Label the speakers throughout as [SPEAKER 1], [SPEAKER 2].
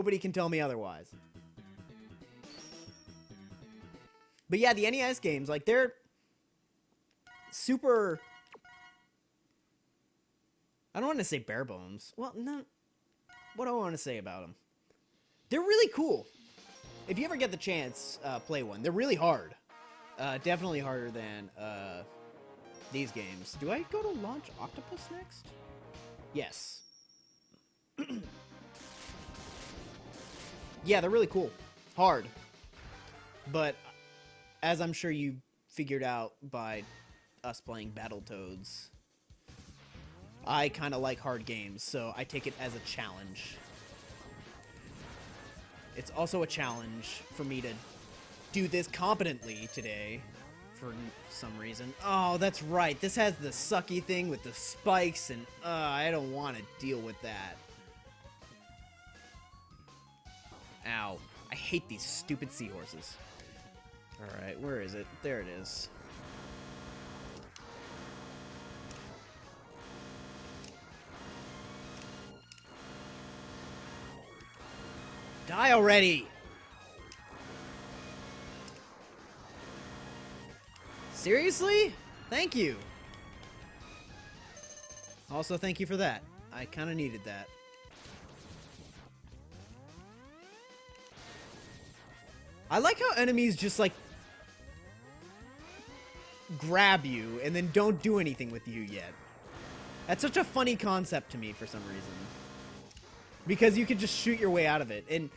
[SPEAKER 1] Nobody can tell me otherwise. But yeah, the NES games, like, they're super... I don't want to say bare bones. Well, no. What do I want to say about them? They're really cool. If you ever get the chance, play one. They're really hard. Definitely harder than these games. Do I go to launch Octopus next? Yes. Yeah, they're really cool. Hard. But as I'm sure you figured out by us playing Battletoads, I kind of like hard games, so I take it as a challenge. It's also a challenge for me to do this competently today, for some reason. Oh, that's right. This has the sucky thing with the spikes, and I don't want to deal with that. Ow. I hate these stupid seahorses. Alright, where is it? There it is. Die already! Seriously? Thank you. Also, thank you for that. I kind of needed that. I like how enemies just, like, grab you and then don't do anything with you yet. That's such a funny concept to me for some reason. Because you can just shoot your way out of it. And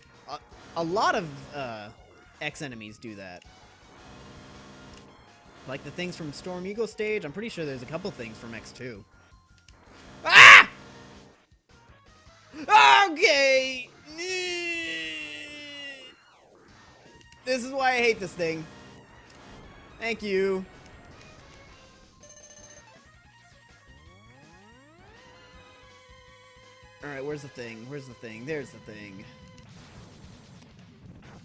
[SPEAKER 1] a lot of X enemies do that. Like the things from Storm Eagle stage. I'm pretty sure there's a couple things from X2. Ah! Okay! This is why I hate this thing. Thank you. Alright, where's the thing? Where's the thing? There's the thing.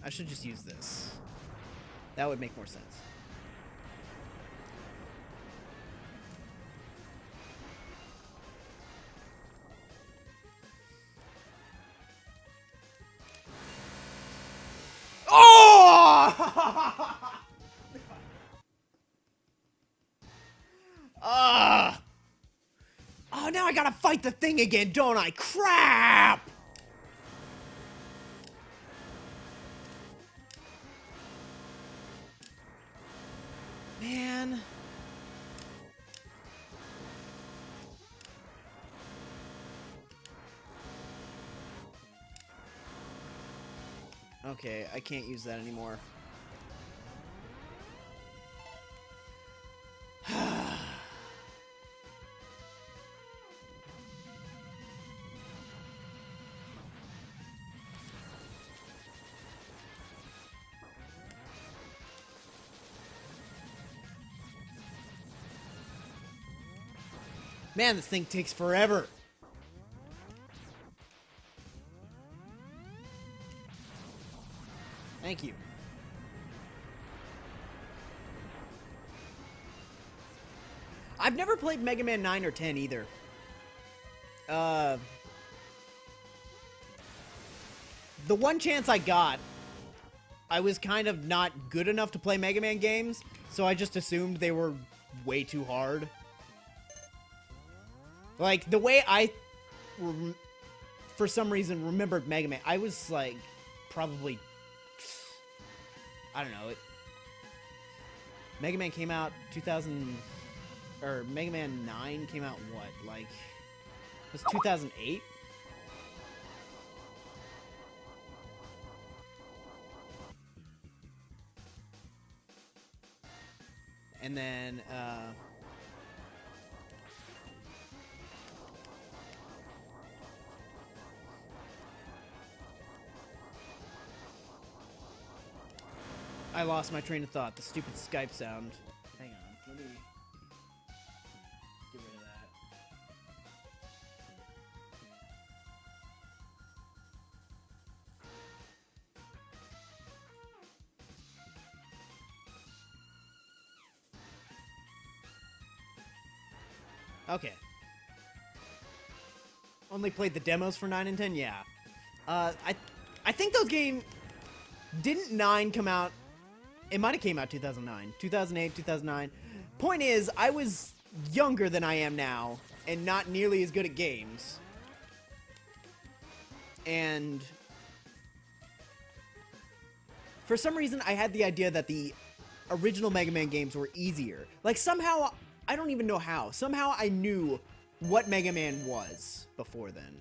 [SPEAKER 1] I should just use this. That would make more sense. Oh! Oh, now I gotta fight the thing again, don't I? Crap! Man. Okay, I can't use that anymore. Man, this thing takes forever. Thank you. I've never played Mega Man 9 or 10 either. The one chance I got, I was kind of not good enough to play Mega Man games, so I just assumed they were way too hard. Like, the way I, for some reason, remembered Mega Man, I was, like, probably, I don't know, Mega Man came out 2000, or Mega Man 9 came out, what, like, it was 2008? And then, I lost my train of thought. The stupid Skype sound. Hang on. Let me get rid of that. Okay. Only played the demos for 9 and 10? Yeah. I think those games... Didn't 9 come out... It might have came out 2009. 2008, 2009. Point is, I was younger than I am now, and not nearly as good at games. And... For some reason, I had the idea that the original Mega Man games were easier. Like, somehow... I don't even know how. Somehow I knew what Mega Man was before then.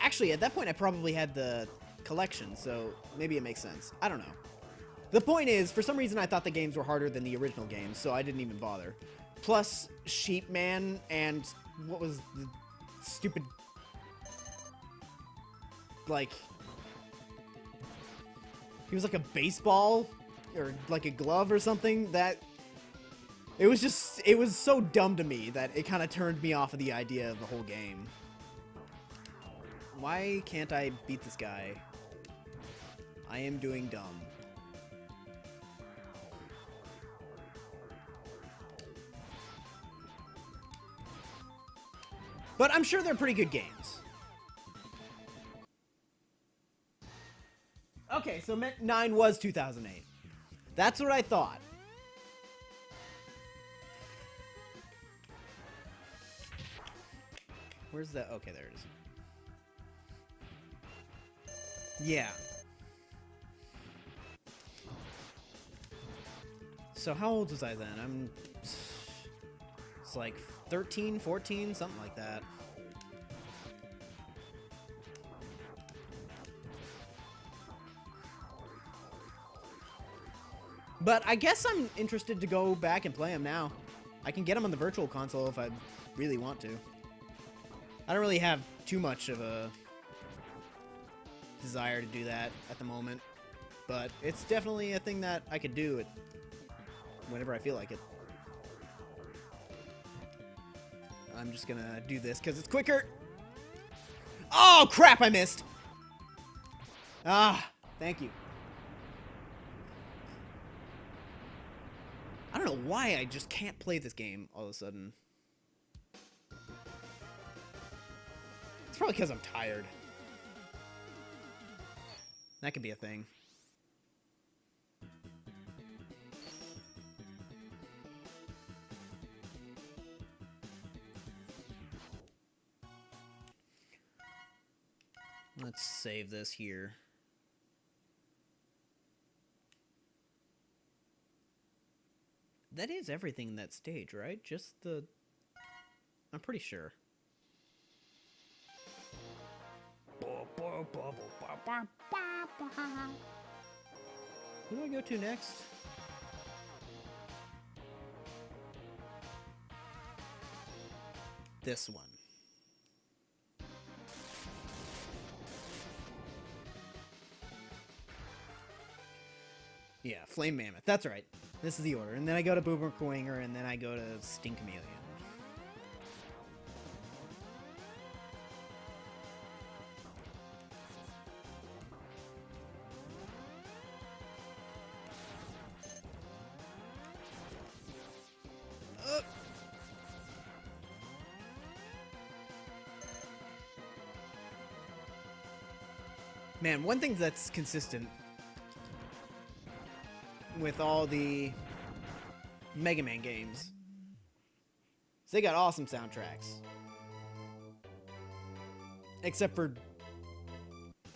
[SPEAKER 1] Actually, at that point, I probably had the collection, so maybe it makes sense. I don't know. The point is, for some reason, I thought the games were harder than the original games, so I didn't even bother. Plus, Sheep Man and what was the stupid... Like... He was like a baseball or like a glove or something that... It was just... It was so dumb to me that it kind of turned me off of the idea of the whole game. Why can't I beat this guy? I am doing dumb. But I'm sure they're pretty good games. Okay, so 9 was 2008. That's what I thought. Where's that? Okay, there it is. Yeah. So how old was I then? It's like 13, 14, something like that. But I guess I'm interested to go back and play them now. I can get them on the Virtual Console if I really want to. I don't really have too much of a desire to do that at the moment, but it's definitely a thing that I could do whenever I feel like it. I'm just gonna do this because it's quicker. Oh crap, I missed. Ah, thank you. I don't know why I just can't play this game all of a sudden. It's probably because I'm tired. That could be a thing. Let's save this here. That is everything in that stage, right? Just the... I'm pretty sure. Who do I go to next? This one. Yeah, Flame Mammoth. That's right. This is the order. And then I go to Boomer Coinger, and then I go to Stink Chameleon. Man, one thing that's consistent with all the Mega Man games is they got awesome soundtracks. Except for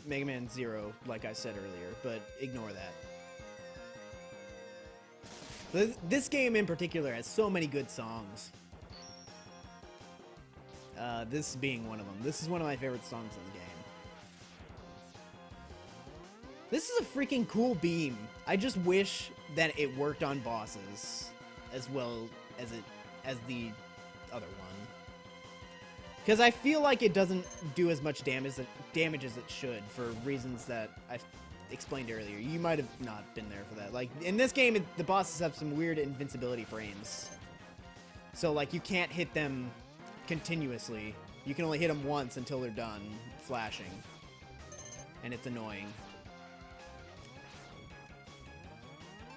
[SPEAKER 1] Mega Man 0, like I said earlier, but ignore that. This game in particular has so many good songs. This being one of them. This is one of my favorite songs in the game. This is a freaking cool beam. I just wish that it worked on bosses as well as the other one. Because I feel like it doesn't do as much damage as it should for reasons that I explained earlier. You might have not been there for that. Like, in this game, the bosses have some weird invincibility frames. So, like, you can't hit them continuously. You can only hit them once until they're done flashing. And it's annoying.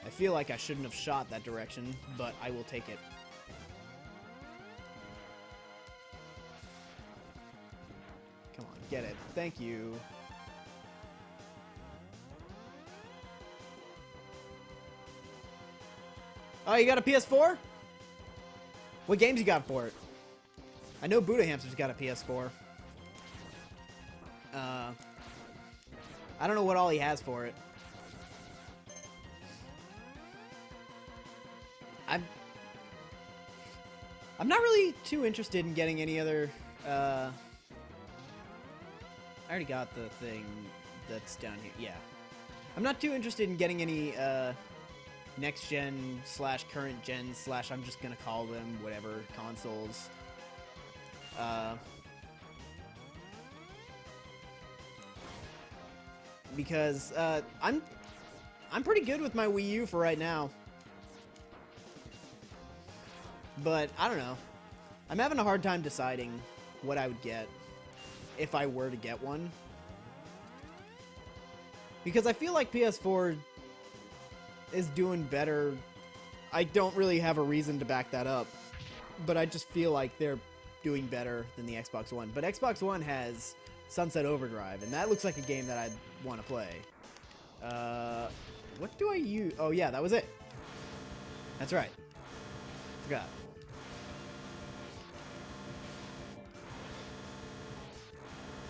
[SPEAKER 1] I feel like I shouldn't have shot that direction, but I will take it. Come on. get it. Thank you. Oh, you got a PS4? What games you got for it? I know BoodaMedz got a PS4. I don't know what all he has for it. I'm not really too interested in getting any other, I already got the thing that's down here. Yeah. I'm not too interested in getting any, next gen / current gen / I'm just gonna call them whatever consoles. Because, I'm pretty good with my Wii U for right now. But, I don't know. I'm having a hard time deciding what I would get if I were to get one. Because I feel like PS4 is doing better. I don't really have a reason to back that up. But I just feel like they're doing better than the Xbox One. But Xbox One has Sunset Overdrive, and that looks like a game that I'd want to play. What do I use? Oh, yeah, that was it. That's right. Forgot.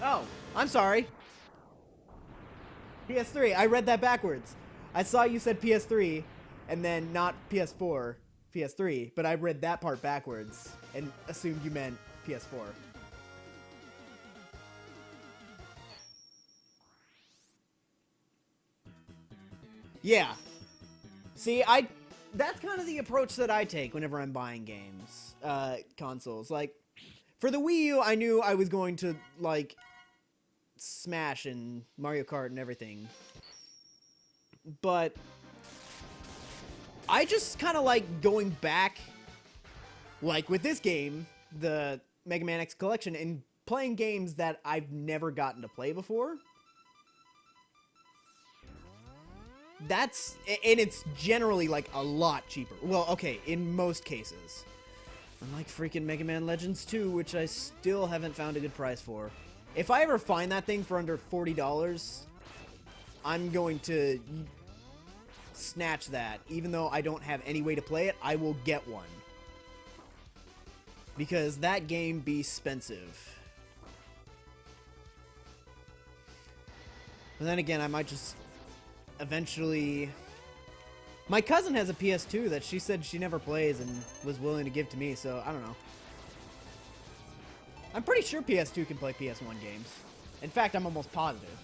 [SPEAKER 1] Oh, I'm sorry. PS3. I read that backwards. I saw you said PS3, and then not PS4, PS3, but I read that part backwards and assumed you meant PS4. Yeah. See, that's kind of the approach that I take whenever I'm buying games, consoles. Like, for the Wii U, I knew I was going to, like, Smash and Mario Kart and everything. But I just kind of like going back, like with this game, the Megaman X collection, and playing games that I've never gotten to play before. And it's generally like a lot cheaper. Well, okay, in most cases. Unlike freaking Mega Man Legends 2, which I still haven't found a good price for. If I ever find that thing for under $40, I'm going to snatch that. Even though I don't have any way to play it, I will get one. Because that game be expensive. But then again, I might just eventually... My cousin has a PS2 that she said she never plays and was willing to give to me, so I don't know. I'm pretty sure PS2 can play PS1 games. In fact, I'm almost positive.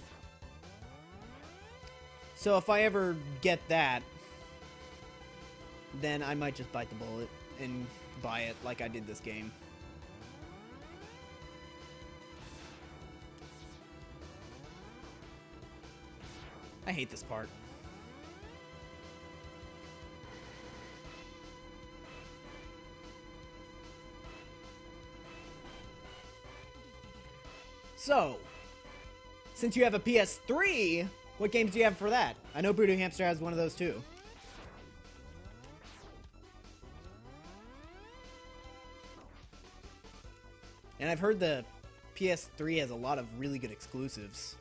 [SPEAKER 1] So if I ever get that, then I might just bite the bullet and buy it like I did this game. I hate this part. So, since you have a PS3, what games do you have for that? I know BoodaMedz has one of those too. And I've heard the PS3 has a lot of really good exclusives.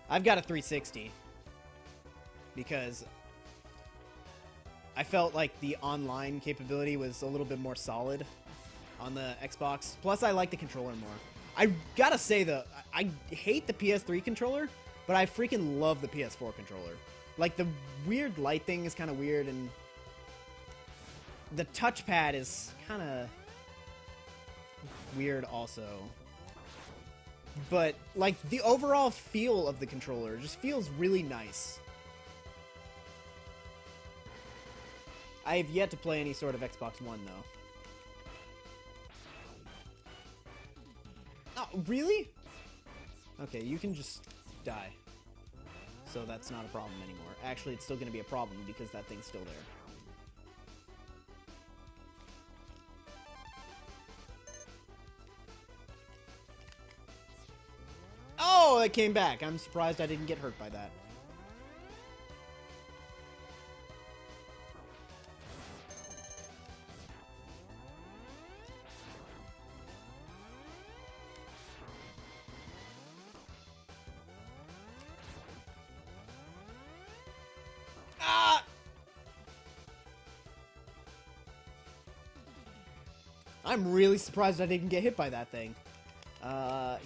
[SPEAKER 1] I've got a 360 because I felt like the online capability was a little bit more solid on the Xbox. Plus, I like the controller more. I gotta say, though, I hate the PS3 controller, but I freaking love the PS4 controller. Like, the weird light thing is kind of weird, and the touchpad is kind of weird also. But, like, the overall feel of the controller just feels really nice. I have yet to play any sort of Xbox One, though. Oh, really? Okay, you can just die. So that's not a problem anymore. Actually, it's still going to be a problem because that thing's still there. Oh, it came back. I'm surprised I didn't get hurt by that. I'm really surprised I didn't get hit by that thing.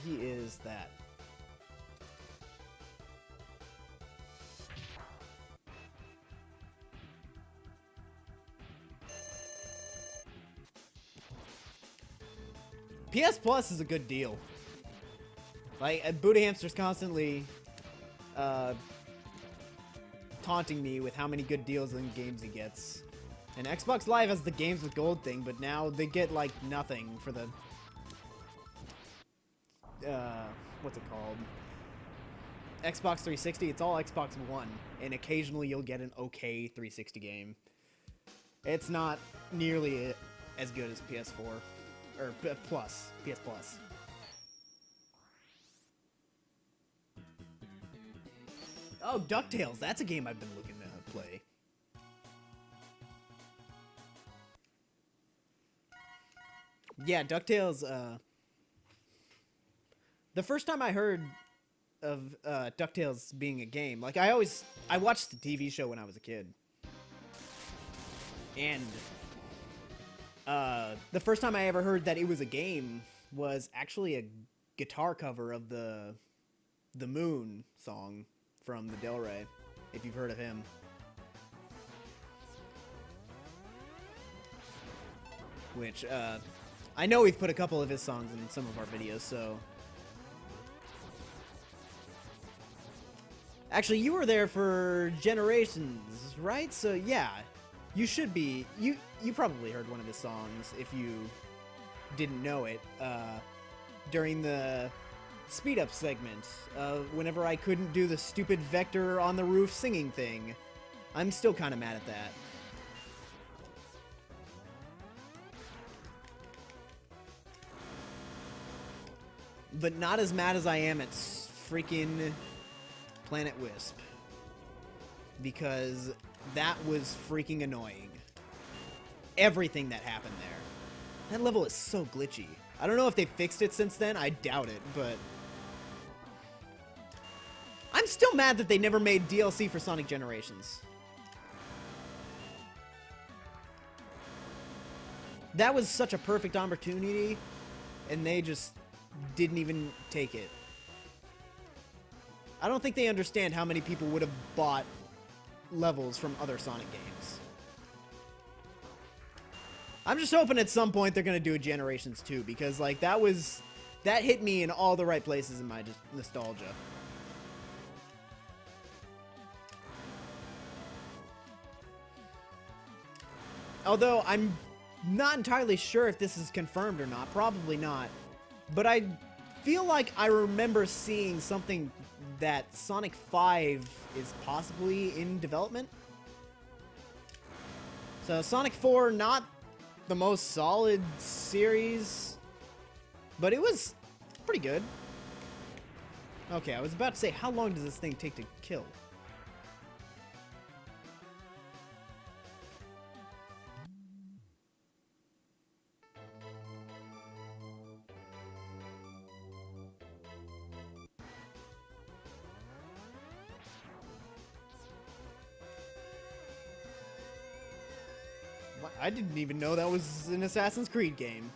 [SPEAKER 1] He is that. PS Plus is a good deal. Like, BoodaHamster's constantly taunting me with how many good deals and games he gets. And Xbox Live has the games with gold thing, but now they get, like, nothing for the... what's it called? Xbox 360, it's all Xbox One. And occasionally you'll get an okay 360 game. It's not nearly as good as PS4. Or Plus. PS Plus. Oh, DuckTales. That's a game I've been looking to play. Yeah, DuckTales, the first time I heard of DuckTales being a game, like, I watched the TV show when I was a kid. And the first time I ever heard that it was a game was actually a guitar cover of the Moon song from the Del Rey, if you've heard of him. Which, I know we've put a couple of his songs in some of our videos, so... Actually, you were there for Generations, right? So, yeah, you should be... You probably heard one of his songs, if you didn't know it, during the speed-up segment, whenever I couldn't do the stupid Vector on the roof singing thing. I'm still kind of mad at that. But not as mad as I am at freaking Planet Wisp. Because that was freaking annoying. Everything that happened there. That level is so glitchy. I don't know if they fixed it since then. I doubt it, but... I'm still mad that they never made DLC for Sonic Generations. That was such a perfect opportunity, and they just didn't even take it. I don't think they understand how many people would have bought levels from other Sonic games. I'm just hoping at some point they're gonna do a Generations 2, because, like, that hit me in all the right places in my just nostalgia. Although, I'm not entirely sure if this is confirmed or not. Probably not. But I feel like I remember seeing something that Sonic 5 is possibly in development. So, Sonic 4, not the most solid series, but it was pretty good. Okay, I was about to say, how long does this thing take to kill? I didn't even know that was an Assassin's Creed game.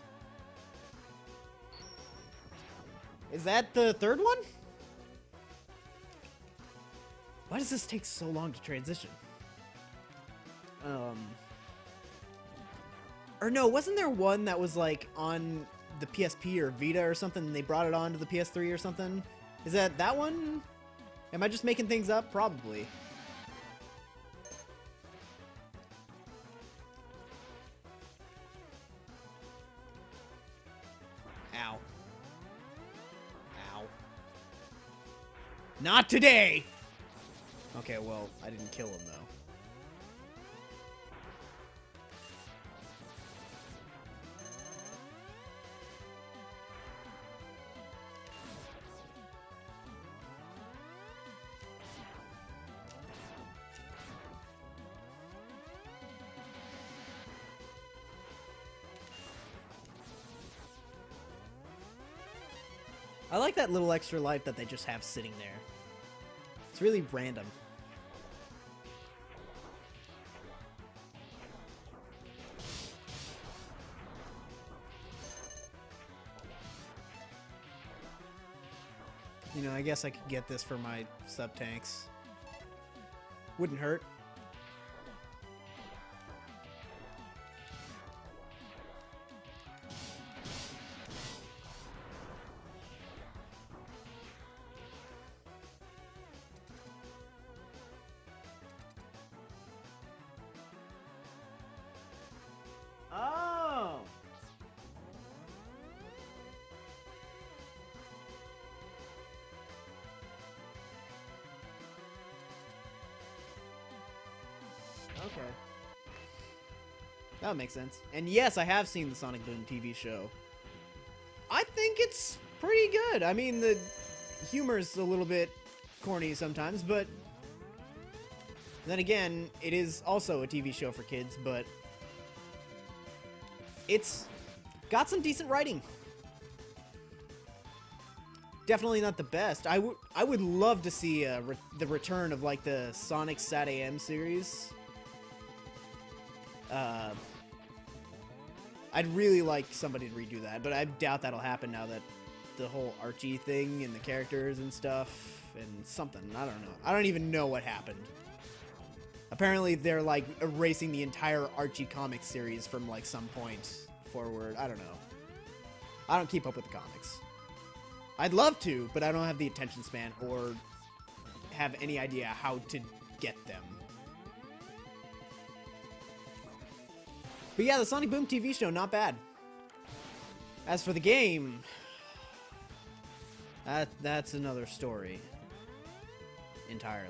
[SPEAKER 1] Is that the third one? Why does this take so long to transition? Or no, wasn't there one that was like on the PSP or Vita or something and they brought it on to the PS3 or something? Is that one? Am I just making things up? Probably. Ow. Ow. Not today! Okay, well, I didn't kill him, though. I like that little extra life that they just have sitting there. It's really random. You know, I guess I could get this for my sub-tanks. Wouldn't hurt. Oh! Okay. That would make sense. And yes, I have seen the Sonic Boom TV show. I think it's pretty good. I mean, the humor's a little bit corny sometimes, but then again, it is also a TV show for kids, but it's got some decent writing. Definitely not the best. I would love to see the return of like the Sonic Sat AM series. I'd really like somebody to redo that, but I doubt that'll happen now that the whole Archie thing and the characters and stuff and something. I don't know. I don't even know what happened. Apparently they're like erasing the entire Archie comic series from like some point forward. I don't know. I don't keep up with the comics. I'd love to, but I don't have the attention span or have any idea how to get them. But yeah, the Sonic Boom TV show, not bad. As for the game, that's another story entirely.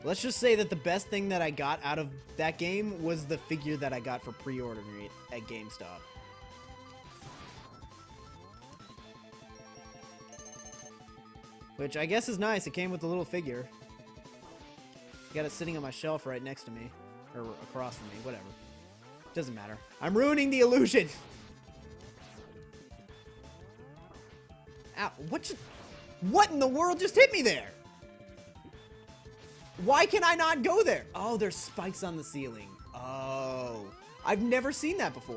[SPEAKER 1] Let's just say that the best thing that I got out of that game was the figure that I got for pre-ordering it at GameStop. Which I guess is nice. It came with a little figure. Got it sitting on my shelf right next to me. Or across from me, whatever. Doesn't matter. I'm ruining the illusion! Ow, what in the world just hit me there? Why can I not go there? Oh, there's spikes on the ceiling. Oh. I've never seen that before.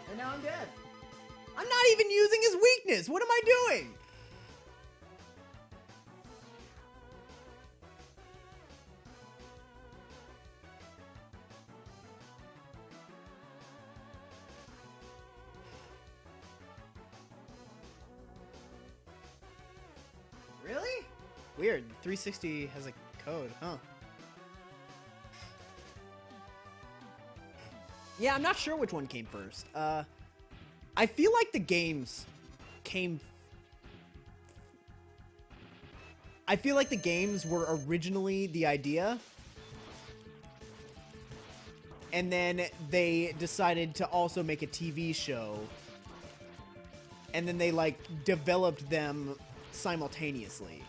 [SPEAKER 1] And now I'm dead. I'm not even using his weakness. What am I doing? Really? Weird. 360 has a code, huh? Yeah, I'm not sure which one came first. I feel like the games came... I feel like the games were originally the idea. And then they decided to also make a TV show. And then they, like, developed them simultaneously.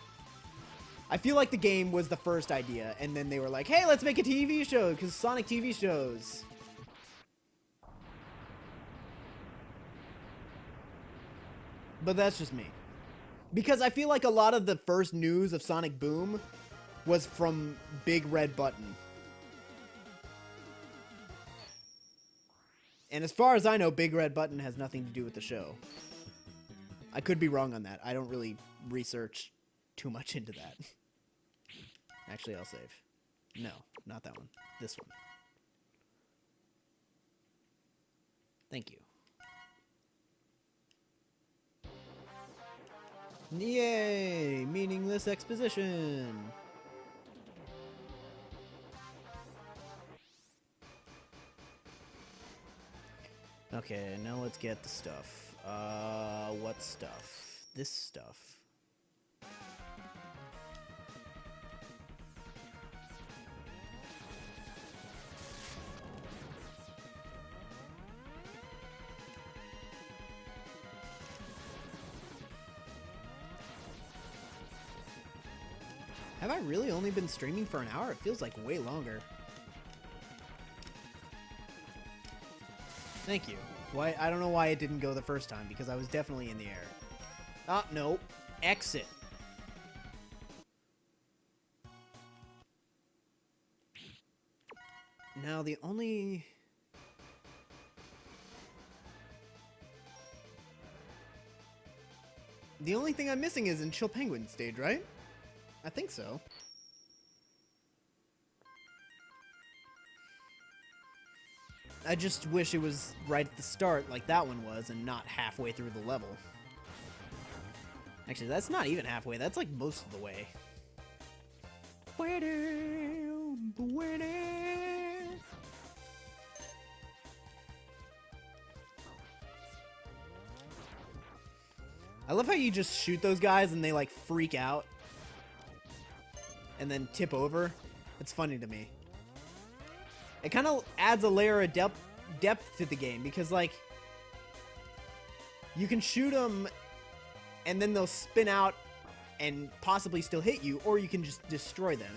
[SPEAKER 1] I feel like the game was the first idea. And then they were like, hey, let's make a TV show, because Sonic TV shows... But that's just me. Because I feel like a lot of the first news of Sonic Boom was from Big Red Button. And as far as I know, Big Red Button has nothing to do with the show. I could be wrong on that. I don't really research too much into that. Actually, I'll save. No, not that one. This one. Thank you. Yay! Meaningless exposition! Okay, now let's get the stuff. What stuff? This stuff. Have I really only been streaming for an hour? It feels like way longer. Thank you. Why? I don't know why it didn't go the first time, because I was definitely in the air. Ah, no. Exit. Now, the only... The only thing I'm missing is in Chill Penguin stage, right? I think so. I just wish it was right at the start like that one was and not halfway through the level. Actually, that's not even halfway. That's like most of the way. I love how you just shoot those guys and they like freak out and then tip over. It's funny to me. It kind of adds a layer of depth to the game because like you can shoot them and then they'll spin out and possibly still hit you, or you can just destroy them.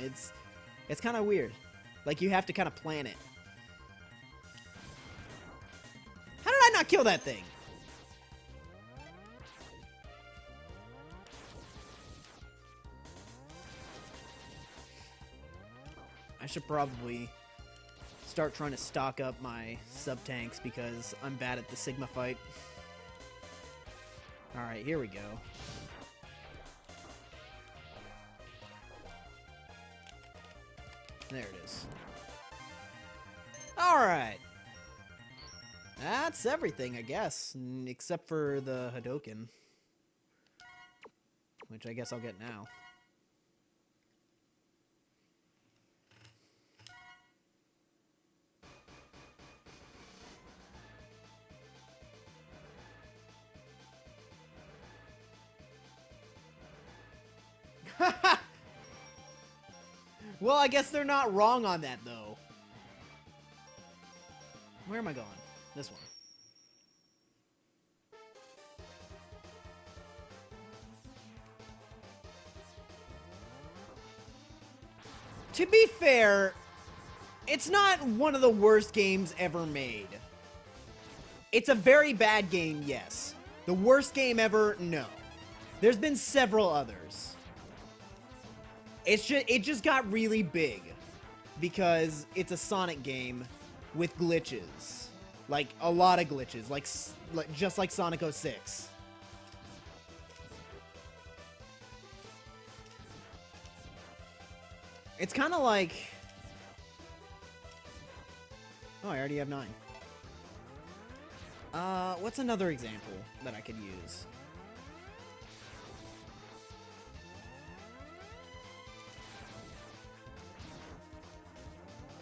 [SPEAKER 1] It's kind of weird. Like you have to kind of plan it. How did I not kill that thing? I should probably start trying to stock up my sub-tanks because I'm bad at the Sigma fight. Alright, here we go. There it is. Alright. That's everything, I guess. Except for the Hadoken. Which I guess I'll get now. Well, I guess they're not wrong on that, though. Where am I going? This one. To be fair, it's not one of the worst games ever made. It's a very bad game, yes. The worst game ever, no. There's been several others. It just got really big because it's a Sonic game with glitches. Like a lot of glitches, like just like Sonic 06. It's kind of like oh, I already have 9. What's another example that I could use?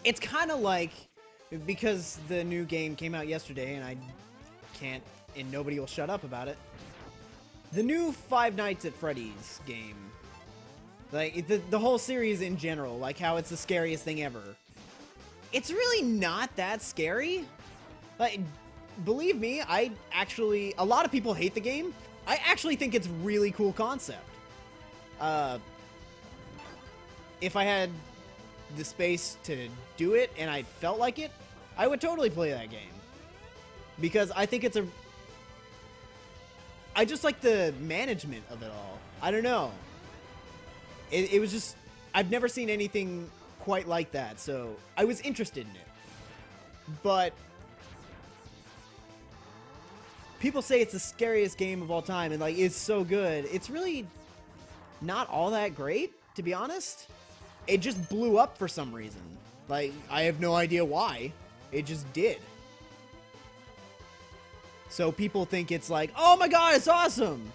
[SPEAKER 1] It's kind of like, because the new game came out yesterday and I can't, and nobody will shut up about it. The new Five Nights at Freddy's game. Like, the whole series in general, like how it's the scariest thing ever. It's really not that scary. Like, believe me, a lot of people hate the game. I actually think it's really cool concept. If I had the space to do it and I felt like it, I would totally play that game. Because I think I just like the management of it all. I don't know. It was just, I've never seen anything quite like that, so I was interested in it. But people say it's the scariest game of all time and like it's so good. It's really not all that great, to be honest. It just blew up for some reason. Like, I have no idea why. It just did. So people think it's like, oh my god, it's awesome!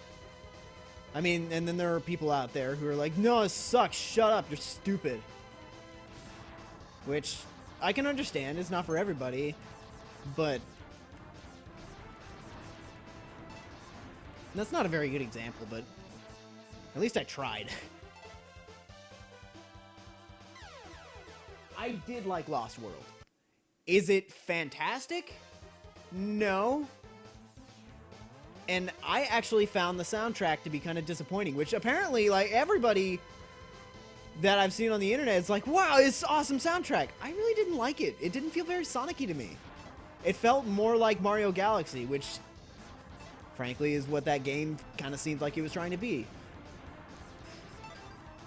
[SPEAKER 1] I mean, and then there are people out there who are like, no, it sucks, shut up, you're stupid. Which, I can understand, it's not for everybody, but that's not a very good example, but at least I tried. I did like Lost World. Is it fantastic? No. And I actually found the soundtrack to be kind of disappointing, which apparently, like, everybody that I've seen on the internet is like, wow, it's awesome soundtrack. I really didn't like it. It didn't feel very Sonic-y to me. It felt more like Mario Galaxy, which, frankly, is what that game kind of seemed like it was trying to be.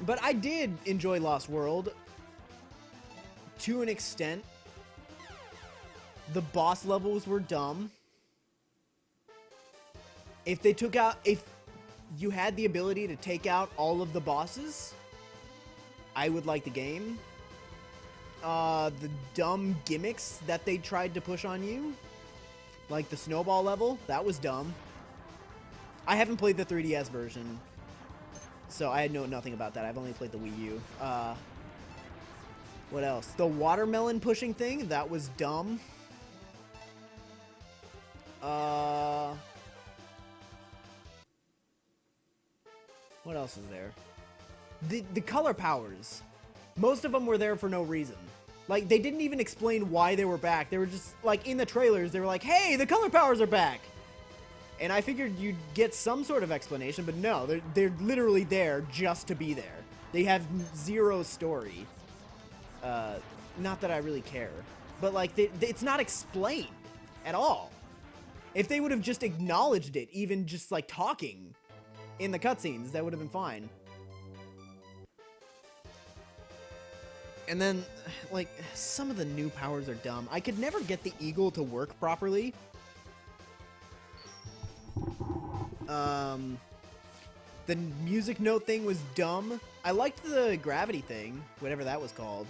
[SPEAKER 1] But I did enjoy Lost World to an extent. The boss levels were dumb. If you had the ability to take out all of the bosses, I would like the game. The dumb gimmicks that they tried to push on you, like the snowball level, that was dumb. I haven't played the 3DS version, so I know nothing about that. I've only played the Wii U. What else? The watermelon pushing thing, that was dumb. What else is there? The color powers. Most of them were there for no reason. Like, they didn't even explain why they were back. They were just, like, in the trailers, they were like, hey, the color powers are back! And I figured you'd get some sort of explanation, but no, they're literally there just to be there. They have zero story. Not that I really care. But, like, it's not explained at all. If they would have just acknowledged it, even just, like, talking in the cutscenes, that would have been fine. And then, like, some of the new powers are dumb. I could never get the eagle to work properly. The music note thing was dumb. I liked the gravity thing, whatever that was called.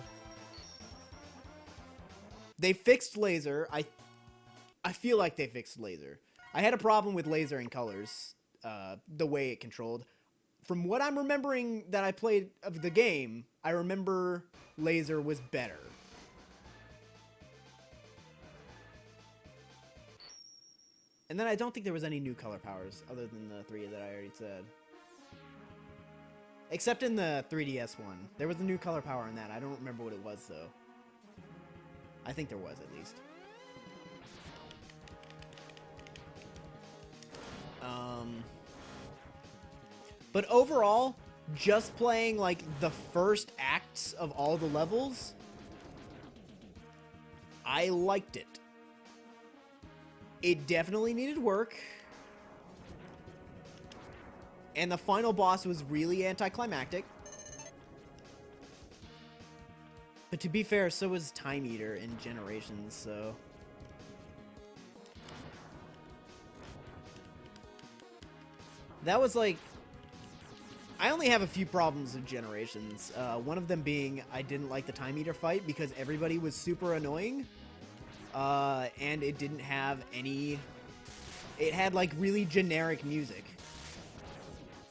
[SPEAKER 1] They fixed laser. I feel like they fixed laser. I had a problem with laser in colors, the way it controlled. From what I'm remembering that I played of the game, I remember laser was better. And then I don't think there was any new color powers other than the three that I already said. Except in the 3DS one. There was a new color power in that. I don't remember what it was, though. I think there was, at least. But overall, just playing, like, the first acts of all the levels, I liked it. It definitely needed work. And the final boss was really anticlimactic. But to be fair, so was Time Eater in Generations, so... That was like... I only have a few problems with Generations. One of them being I didn't like the Time Eater fight because everybody was super annoying. And it didn't have any... It had, like, really generic music.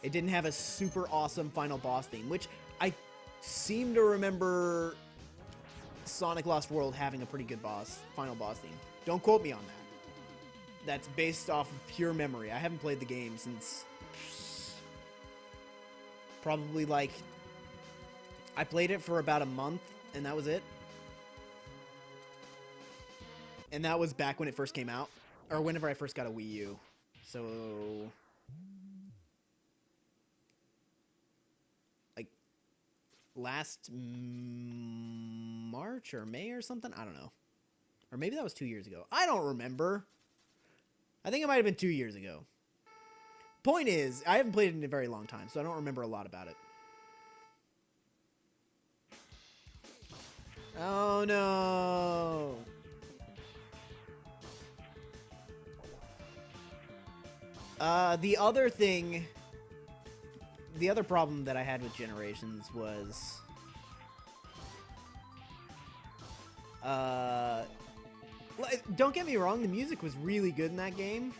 [SPEAKER 1] It didn't have a super awesome final boss theme, which I seem to remember Sonic Lost World having a pretty good final boss theme. Don't quote me on that. That's based off of pure memory. I haven't played the game since... Probably, like... I played it for about a month, and that was it. And that was back when it first came out. Or whenever I first got a Wii U. So... like... last March or May or something? I don't know. Or maybe that was 2 years ago. I don't remember. I think it might have been 2 years ago. Point is, I haven't played it in a very long time, so I don't remember a lot about it. Oh no! The other thing... The other problem that I had with Generations was... don't get me wrong, the music was really good in that game.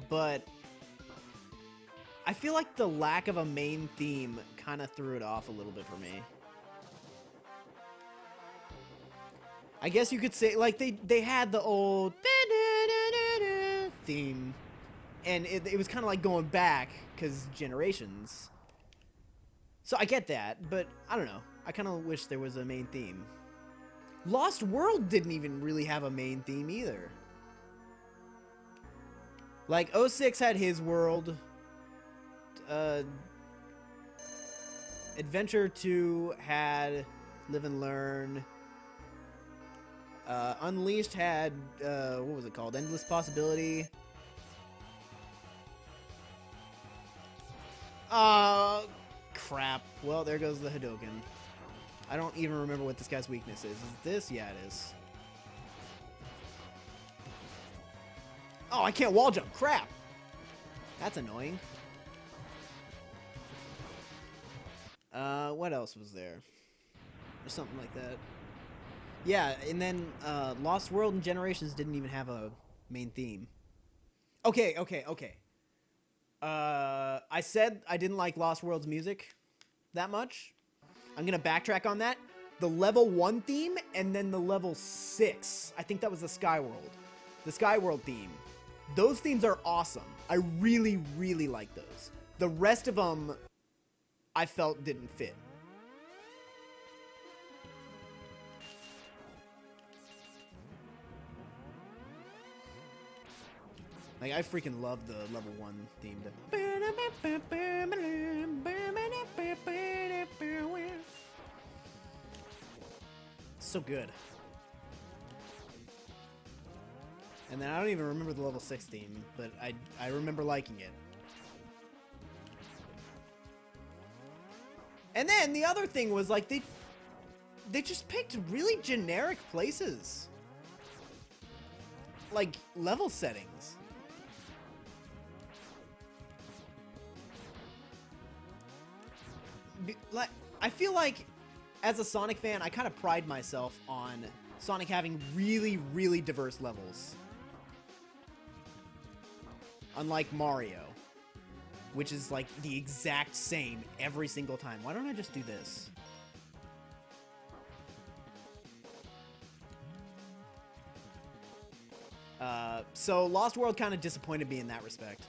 [SPEAKER 1] But... I feel like the lack of a main theme kind of threw it off a little bit for me. I guess you could say, like, they had the old theme, and it was kind of like going back, because Generations. So I get that, but I don't know. I kind of wish there was a main theme. Lost World didn't even really have a main theme either. Like, 06 had his world... Adventure 2 had Live and Learn. Unleashed had, what was it called? Endless Possibility. Crap. Well, there goes the Hadoken. I don't even remember what this guy's weakness is. Is it this? Yeah, it is. Oh, I can't wall jump. Crap. That's annoying. What else was there? Or something like that. Yeah, and then Lost World and Generations didn't even have a main theme. Okay. I said I didn't like Lost World's music that much. I'm gonna backtrack on that. The level 1 theme and then the level 6. I think that was the Skyworld. The Skyworld theme. Those themes are awesome. I really, really like those. The rest of them, I felt didn't fit. Like, I freaking love the level 1 theme. So good. And then I don't even remember the level 6 theme, but I remember liking it. And then the other thing was, like, they just picked really generic places. Like, level settings. Like, I feel like, as a Sonic fan, I kind of pride myself on Sonic having really, really diverse levels. Unlike Mario, which is like the exact same every single time. Why don't I just do this? So Lost World kind of disappointed me in that respect.